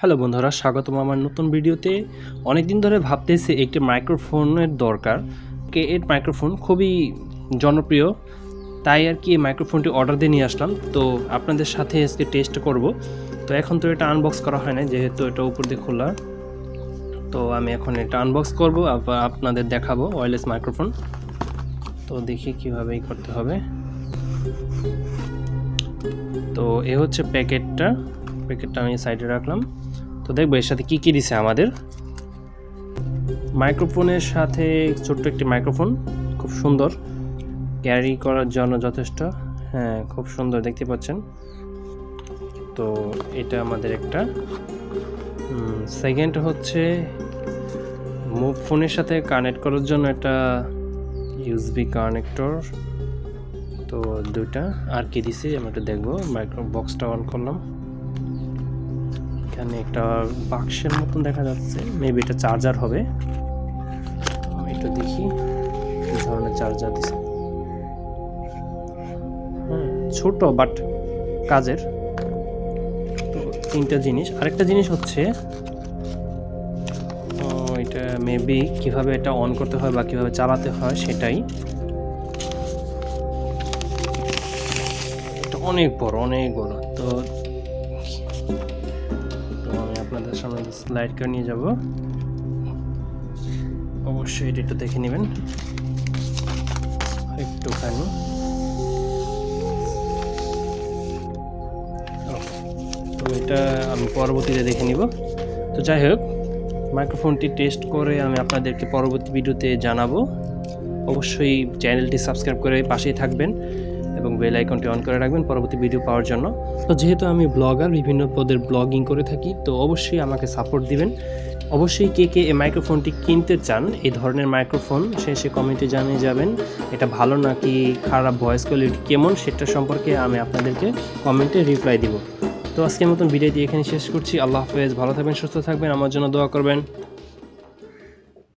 Hello বন্ধুরা, স্বাগতম আমার নতুন ভিডিওতে। অনেক দিন ধরে ভাবতেছি একটি মাইক্রোফোনের দরকার। এর মাইক্রোফোন খুবই জনপ্রিয়, তাই আর কি এই মাইক্রোফোনটি অর্ডার দিয়ে নিয়ে আসলাম। তো আপনাদের সাথে আজকে টেস্ট করব। তো এখন তো এটা আনবক্স করা হয় না, যেহেতু এটা উপর দিয়ে খোলা। তো আমি এখন এটা আনবক্স করব, আবার আপনাদের দেখাবো ওয়্যারলেস মাইক্রোফোন। তো দেখি কীভাবে করতে হবে। তো এ হচ্ছে প্যাকেটটা আমি সাইডে রাখলাম। তো দেখবো এর সাথে কি দিছে আমাদের। মাইক্রোফোনের সাথে ছোট্ট একটি মাইক্রোফোন, খুব সুন্দর, ক্যারি করার জন্য যথেষ্ট। হ্যাঁ, খুব সুন্দর দেখতে পাচ্ছেন। তো এটা আমাদের একটা। সেকেন্ড হচ্ছে ফোনের সাথে কানেক্ট করার জন্য একটা ইউএসবি কানেক্টর। তো দুইটা। আর কি দিছে আমি একটু দেখবো। মাইক্রো বক্সটা অন করলাম। এখানে একটা বাক্সের মতন দেখা যাচ্ছে, মেবি এটা চার্জার হবে। আমি একটু দেখি কি ধরনের চার্জার দিছে। ছোট বাট কাজের। তো তিনটা জিনিস। আরেকটা জিনিস হচ্ছে এটা মেবি কিভাবে এটা অন করতে হয় বা কিভাবে চালাতে হয় সেটাই। এটা অনেক বড়। তো আমি আপনাদের সামনে স্লাইড করে নিয়ে যাব। অবশ্যই এটা একটু দেখে নেবেন একটুখানি। তো এটা আমি পরবর্তীতে দেখে নিব। তো যাই হোক, মাইক্রোফোনটি টেস্ট করে আমি আপনাদেরকে পরবর্তী ভিডিওতে জানাবো। অবশ্যই চ্যানেলটি সাবস্ক্রাইব করে পাশেই থাকবেন এবং বেল আইকনটি অন করে রাখবেন পরবর্তী ভিডিও পাওয়ার জন্য। তো যেহেতু আমি ব্লগার, বিভিন্ন পদের ব্লগিং করে থাকি, তো অবশ্যই আমাকে সাপোর্ট দিবেন। অবশ্যই কে এই মাইক্রোফোনটি কিনতে চান, এই ধরনের মাইক্রোফোন, সে কমেন্টে জানিয়ে যাবেন। এটা ভালো নাকি খারাপ, ভয়েস কোয়ালিটি কেমন, সেটা সম্পর্কে আমি আপনাদেরকে কমেন্টে রিপ্লাই দিব। তো আজকের মতন ভিডিওটি এখানে শেষ করছি। আল্লাহ হাফেজ, ভালো থাকবেন, সুস্থ থাকবেন, আমার জন্য দোয়া করবেন।